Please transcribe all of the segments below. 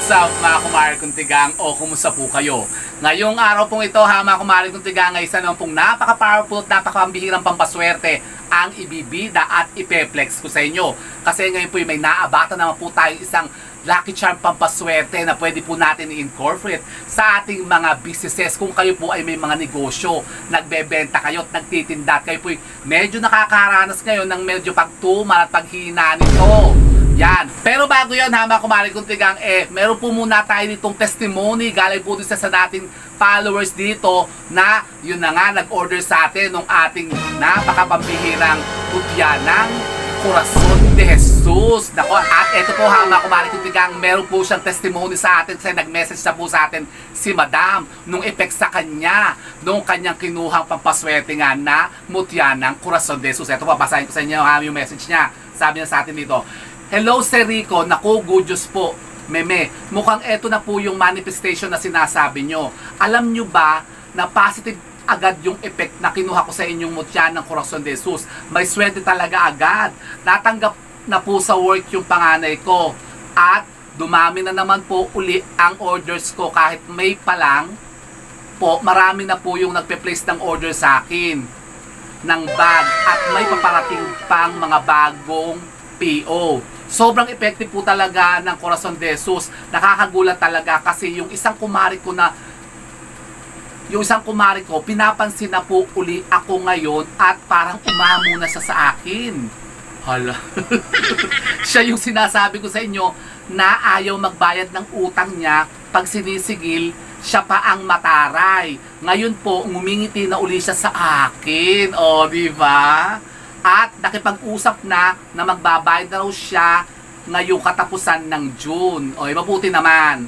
What's up mga kumare kong tigang o kumusta po kayo? Ngayong araw pong ito ha mga kumare kong tigang ay isa naman pong napaka-powerful at napaka-ambihirang pampaswerte ang ibibida at ipeplex ko sa inyo. Kasi ngayon po may naabata naman po tayo isang lucky charm pampaswerte na pwede po natin i-incorporate sa ating mga businesses. Kung kayo po ay may mga negosyo, nagbebenta kayo at nagtitinda at kayo po medyo nakakaranas ngayon ng medyo pagtumal at paghina nito. Yan. Pero bago yan ha mga kumare kong tigang, meron po muna tayo ditong testimony galing po sa nating followers dito na yun na nga nag-order sa atin ng ating napakapambihirang putya ng Corazon de Jesus. Nako, at ito po ha mga kumare kong tigang, meron po siyang testimony sa atin kasi nag-message na po sa atin si Madam nung effect sa kanya nung kanyang kinuhang pampaswerte nga na mutya ng Corazon de Jesus. Ito po, basahin ko sa inyo ha yung message niya. Sabi niya sa atin dito, "Hello Sir Rico, naku, good news po. Meme, mukhang eto na po yung manifestation na sinasabi nyo. Alam nyo ba na positive agad yung effect na kinuha ko sa inyong mutya ng Corazon de Jesus? May swerte talaga agad. Natanggap na po sa work yung panganay ko. At dumami na naman po uli ang orders ko kahit may pa lang po, marami na po yung nagpe-place ng order sa akin ng bag at may paparating pang mga bagong PO. Sobrang effective po talaga ng Corazon de Jesus. Nakakagulat talaga kasi yung isang kumari ko, pinapansin na po uli ako ngayon at parang umamo na siya sa akin." Hala. Siya yung sinasabi ko sa inyo na ayaw magbayad ng utang niya. Pag sinisigil, siya pa ang mataray. Ngayon po, ngumingiti na uli siya sa akin. O, di ba? At nakipag-usap na magbabayad na raw siya ngayong katapusan ng June. O, mabuti naman.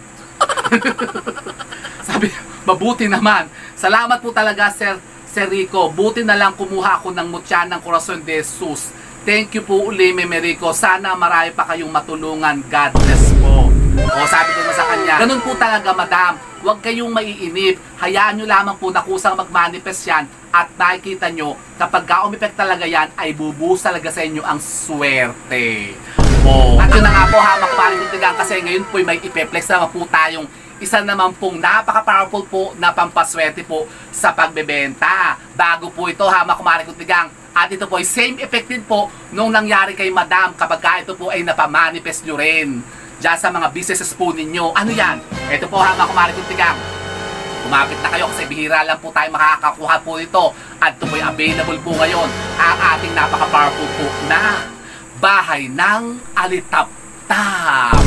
Sabi, mabuti naman. Salamat po talaga, Sir Rico. Buti na lang kumuha ako ng mutya ng Corazon de Jesus. Thank you po uli, Meme Rico. Sana marami pa kayong matulungan. God bless po. O, sabi ko na sa kanya, ganun po talaga, madam. Huwag kayong maiinip. Hayaan nyo lamang po na kusang mag-manifest yan. At nakikita nyo, kapag ka-umipek talaga yan, ay bubuhos talaga sa inyo ang swerte. Oh. At yun na nga po ha, mga kumare kong tigang, kasi ngayon po may ipeplex naman po tayong isa naman pong napaka-powerful po na pampaswerte po sa pagbebenta. Bago po ito ha, mga kumare kong tigang. At ito po ay same effect din po nung nangyari kay Madam kapag ka ito po ay napamanifest nyo rin dyan sa mga businesses po ninyo. Ano yan? Ito po ha, mga kumare kong tigang. Kumapit na kayo kasi bihira lang po tayo makakakuha po nito. At ito po ay available po ngayon ang ating napaka-powerful po na bahay ng alitap-tap.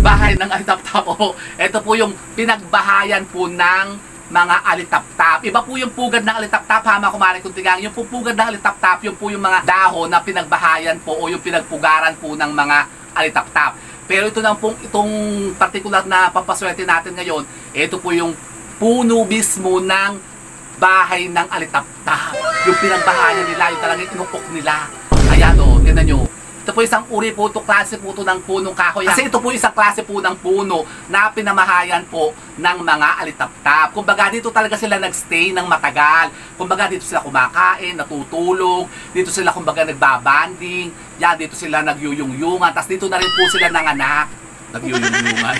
Bahay ng alitap-tap. Oh, ito po yung pinagbahayan po ng mga alitap-tap. Iba po yung pugad ng alitap-tap ha mga kumare kong tigang. Yung po pugad ng alitap-tap, yung po yung mga dahon na pinagbahayan po o yung pinagpugaran po ng mga alitap-tap. Pero ito lang pong itong particular na pampaswerte natin ngayon, ito po yung puno mismo ng bahay ng alitap-tap. Yung pinagbahayan nila, yung talagang inukok nila. Ayan o, tignan nyo. Ito po isang uri po, ito klase po ito ng punong kahoy. Kasi ito po isang klase po ng puno na pinamahayan po ng mga alitap-tap. Kumbaga dito talaga sila nagstay ng matagal. Kumbaga dito sila kumakain, natutulog. Dito sila kumbaga nagbabanding. Yan, dito sila nagyuyungyungan. Tapos dito na rin po sila nanganak. Nagyuyungyungan.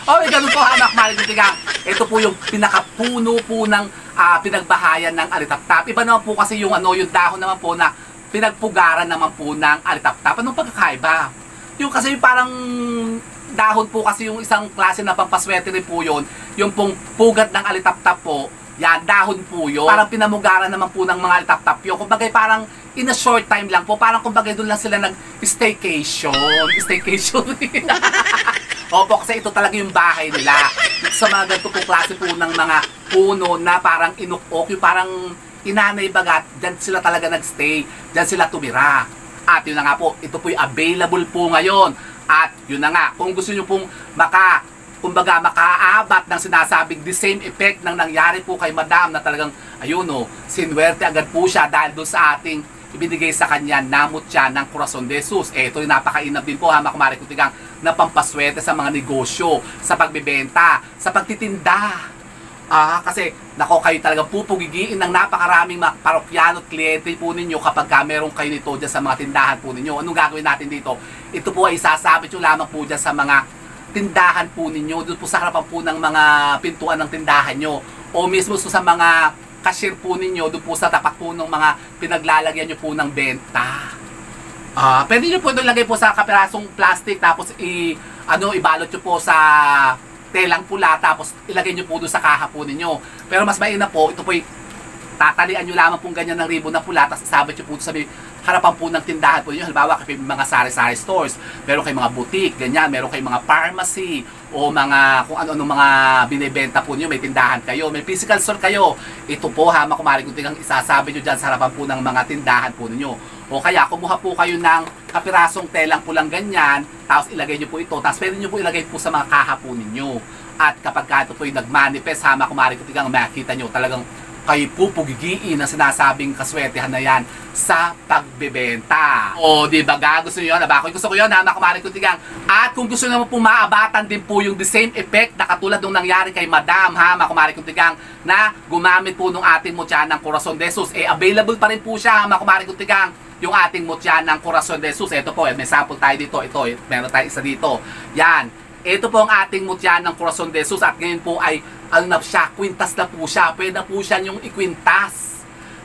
Okay, ganun po anak Maritigang. Ito po yung pinakapuno po ng pinagbahayan ng alitap-tap. Iba naman po kasi yung yung dahon naman po na pinagpugaran naman po ng alitap-tap. Anong pagkakaiba? Yung kasi yung parang dahon po kasi yung isang klase na pampaswerte rin po yun. Yung pong pugat ng alitap-tap po, yan, dahon po yun. Parang pinamugaran naman po ng mga alitap-tap yun. Kumbaga parang in a short time lang po, parang kumbaga doon lang sila nag-staycation. Staycation. Opo, kasi ito talaga yung bahay nila. Sa mga ganito po klase po ng mga puno na parang inukok, yung parang inanay bagat, dyan sila talaga nagstay, dyan sila tumira. At yun na nga po, ito po yung available po ngayon. At yun na nga, kung gusto nyo pong kumbaga makaabat ng sinasabing the same effect ng nangyari po kay Madam na talagang, ayun o, sinwerte agad po siya dahil doon sa ating ibinigay sa kanya namot siya ng Corazon de Jesus. Ito yung napakainap din po ha, mga kumare kong tigang, na pampaswerte sa mga negosyo, sa pagbebenta, sa pagtitinda. Kasi nako, kayo talagang pupugigiin ng napakaraming parokyano at kliyente po ninyo kapag meron kayo nito dyan sa mga tindahan po ninyo. Anong gagawin natin dito? Ito po ay isasabit yung lamang po dyan sa mga tindahan po ninyo, doon po sa harapan po ng mga pintuan ng tindahan nyo, o mismo sa mga cashier po ninyo, doon po sa tapat po ng mga pinaglalagyan nyo po ng benta. Pwede nyo po ito ilagay po sa kapirasong plastic, tapos ibalot nyo po sa telang pula, tapos ilagay nyo po doon sa kaha po ninyo. Pero mas mainam po, ito po tatalian nyo lamang pong ganyan ng ribbon na pula, tapos isabit nyo po sa harapan po ng tindahan po ninyo. Halimbawa, kayo mga sari-sari stores, meron kayong mga boutique, ganyan, meron kayong mga pharmacy, o mga kung ano-ano mga binibenta po ninyo, may tindahan kayo, may physical store kayo. Ito po, hama kumari kung tingang isasabi nyo dyan sa harapan po ng mga tindahan po ninyo. O kaya, kumuha po kayo ng kapirasong telang pulang ganyan, tapos ilagay nyo po ito, tapos pwede nyo po ilagay po sa mga kaha po ninyo. At kapag ito po yung nag-manifest, hama kumari kung tingang makita nyo, talagang kayo po pugigiin ang sinasabing kaswertehan na yan sa pagbebenta. O, di ba ga? Gusto nyo yun? Gusto ko yun, hama kumari kung tingang. At kung gusto nyo naman po maabatan din po yung the same effect na katulad nung nangyari kay Madam, hama kumari kung tingang, na gumamit po nung ating mutya ng Corazon de Jesus. Available pa rin po siya, hama kumari kung tingang, yung ating mutya ng Corazon de Jesus. Ito po, may sample tayo dito. Ito, meron tayo isa dito. Yan. Ito po ang ating mutya ng Corazon de Jesus. At ngayon po ay, na siya, kwintas na po siya. Pwede na po siya yung ikwintas.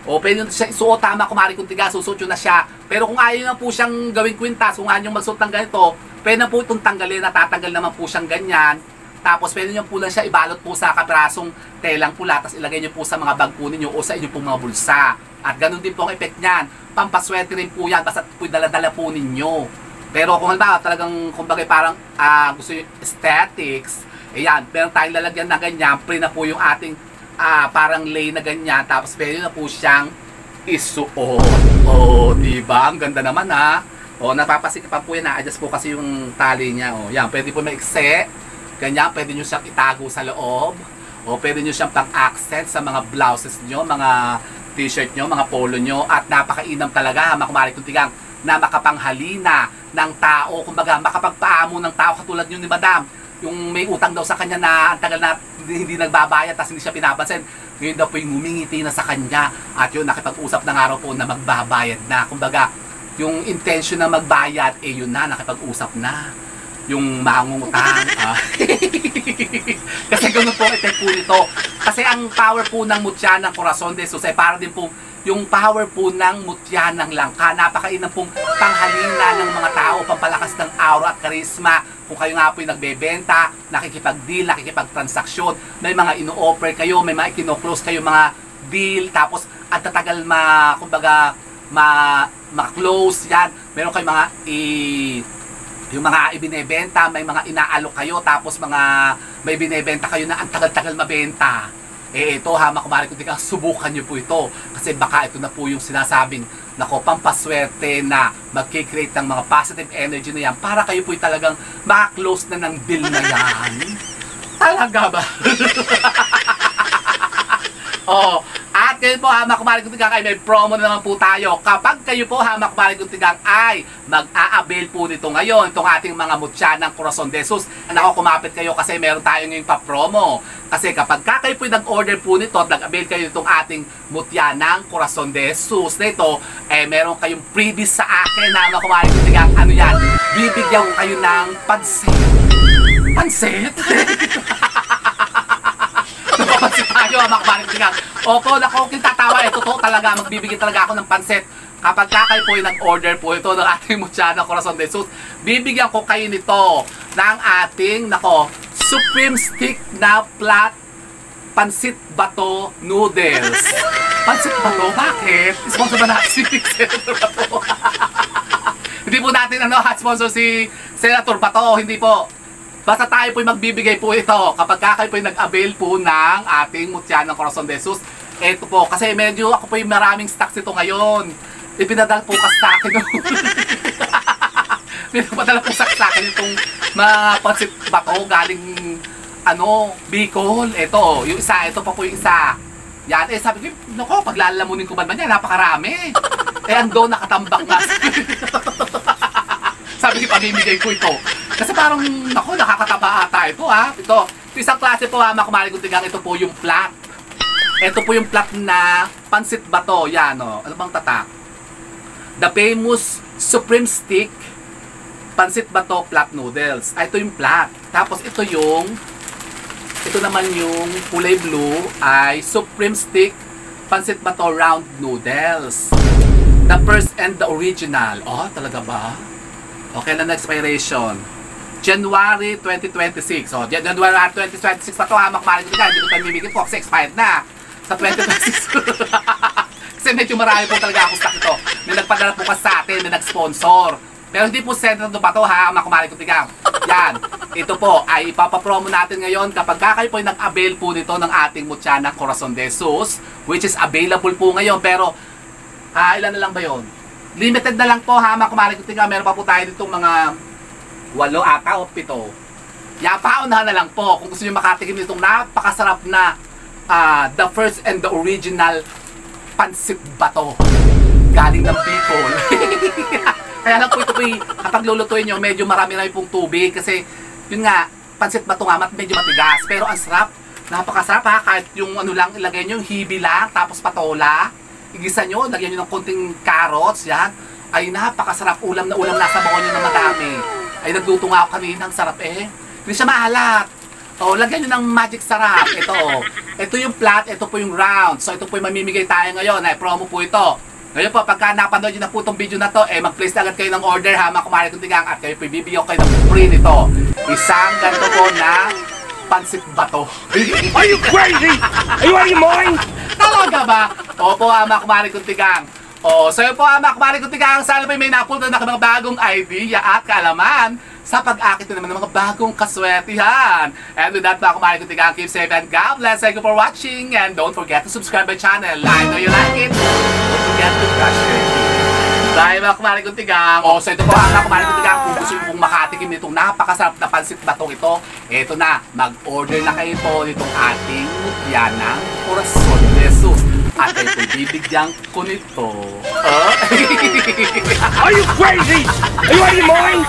O pwede nyo siya isuot, tama kumari kung tiga, susuot nyo na siya. Pero kung ayaw na po siyang gawing kwintas, kung ayaw nyo magsuot ng ganito, pwede na po itong tanggalin, natatanggal naman po siyang ganyan. Tapos pwede nyo po lang siya ibalot po sa kapirasong telang pula, tapos ilagay nyo po sa mga bag po ninyo o sa inyong pong mga bulsa. At ganun din po ang effect niyan. Pampaswerte rin po yan, basta po dala-dala po ninyo. Pero kung halimbawa talagang kumbaga parang gusto nyo aesthetics, ayan, meron tayong lalagyan na ganyan, pre na po yung ating parang lay na ganyan, tapos pwede na po siyang isuot. O, diba? Ang ganda naman ha. O, napapasikipan po yan, na-adjust po kasi yung tali niya. O, yan, pwede po maikse. Ganyan, pwede nyo siyang itago sa loob. O, pwede nyo siyang pang-accent sa mga blouses nyo, mga t-shirt nyo, mga polo nyo. At napakainam talaga, makumari kung tigang, na makapanghalina ng tao. Kumbaga, makapagpaamo ng tao katulad nyo ni Madam. Yung may utang daw sa kanya na ang tagal na hindi nagbabayad, tapos hindi siya pinapansin. Ngayon daw po yung ngumingiti na sa kanya. At yun, nakipag-usap na nga raw po na magbabayad na. Kumbaga, yung intention na magbayad, yun na, nakipag-usap na. Yung mangungutang. Kasi ganun po effect po nito. Kasi ang power po ng mutya ng Corazon de Jesus ay para din po yung power po ng mutya ng langka. Napakainam pong panghalina ng mga tao, pampalakas ng aura at karisma. Kung kayo nga po yung nagbebenta, nakikipag-deal, nakikipag-transaksyon, may mga ino-offer kayo, may mga ikino-close kayo mga deal, tapos at tatagal kumbaga, ma-close yan. Meron kayo mga yung mga ibinebenta, may mga inaalok kayo, tapos may binebenta kayo na ang tagal-tagal mabenta. Ito ha, makumari kung tika, subukan nyo po ito. Kasi baka ito na po yung sinasabing, nako, pampaswerte na mag-create ng mga positive energy na yan para kayo po talagang maka-close na ng deal na yan. Talaga ba? Oh, at kayo po hamak kumari kung tigang ay may promo na naman po tayo. Kapag kayo po hamak kumari kung tigang ay mag-a-avail po nito ngayon, itong ating mga mutya ng Corazon de Jesus. Nako, kumapit kayo kasi meron tayo ngayong pa-promo. Kasi kapag kayo po nag-order po nito at nag-avail kayo itong ating mutya ng Corazon de Jesus na ito, meron kayong freebies sa akin na hamak kumari kung tigang ano yan, bibigyan ko kayo ng pansit. Pansit? Napapansit tayo, makabalik tingnan. Opo, nako, tatawa. Totoo talaga, magbibigay talaga ako ng pansit. Kapag kayo po yung nag-order po ito ng ating mutya ng Corazon de Jesus, bibigyan ko kayo nito ng ating, nako, Supreme Stick na flat pansit bato noodles. Pansit bato? Bakit? Sponsor ba natin si Senator Bato? Hindi po natin hot sponsor si Senator Bato, hindi po. Basta tayo po yung magbibigay po ito kapag kayo po yung nag-avail po ng ating mutya ng Corazon de Jesus. Ito po, kasi medyo ako po yung maraming stocks ito ngayon. Ipinadal po kasi sa akin. Pinapadala po sa akin itong mga pansit bato galing Bicol. Ito, yung isa, ito pa po yung isa. Yan, sabi ko, nako, paglalamunin ko ba naman yan, napakarami. Ando, nakatambak na. Sabi ko, pamimigay ko ito. Kasi parang, nako, nakakataba ata ito ha. Ito isang klase po ha, makumari kung tigang, ito po yung flat. Ito po yung flat na pansit bato. Yan o, ano bang tatak? The famous Supreme Stick Pansit Bato Flat Noodles. Ito yung flat. Tapos ito naman yung kulay blue ay Supreme Stick Pancit Bato Round Noodles. The first and the original. Oh, talaga ba? Okay na expiration. January 2026. Oh, January 2026 pa to ha, makamalit ko hindi ko tayo mimigit po kasi expired na sa 2026. Kasi medyo marami po talaga ako stock ito. May nagpadala po kasi sa atin, may nag-sponsor. Pero hindi po sentro pa to ha, makamalit ko tigang. Yan, ito po ay ipapapromo natin ngayon kapag kayo po ay nag-avail po nito ng ating Mutya ng Corazon de Jesus, which is available po ngayon. Pero, ilan na lang ba yon? Limited na lang po ha, makamalit ko tigang. Meron pa po tayo ditong mga 8 ata o 7. Paunahan na lang po kung gusto nyo makatikim nitong napakasarap na the first and the original Pancit Bato galing ng Bicol. Kaya lang po ito po kapag lulutuin nyo medyo marami pong tubig kasi yun nga, Pancit Bato nga medyo matigas pero ang sarap, napakasarap ha, kahit yung ano lang ilagay nyo, yung hibi lang tapos patola, igisa nyo, lagyan nyo ng konting carrots, yan ay napakasarap, ulam na nasa bako nyo na madami. Ay nagluto nga ako kanina, ang sarap hindi siya maalat. Lagyan nyo ng magic sarap. Ito yung flat, ito po yung round. So ito po yung mamimigay tayo ngayon. Promo po ito. Ngayon po, pagka napanood nyo na po itong video na to, mag-place na agad kayo ng order ha, mga kumari kong tigang, at kayo po ibibigyan kayo ng free nito. Isang ganito po na Pancit Bato. Are you crazy? Are you out of your mind? Talaga ba? Opo ha, mga kumari kong tigang. So yun po ha, mga kumari kong tigang, sana po may napulta na mga bagong idea at kaalaman sa pag-akit naman ng mga bagong kaswertihan. And with that, mga kumari kong tigang, keep safe and God bless. Thank you for watching and don't forget to subscribe my channel. I know you like it. Don't forget to brush your teeth. Bye mga kumari kong tigang. So ito po mga kumari kong tigang, kung gusto nyo pong makatikim nitong napakasarap na Pancit Batong ito na, mag-order na kayo po nitong ating Mutya ng Corazon de Jesus. At kayo po bibigyan ko nito. Are you crazy? Are you out of your mind?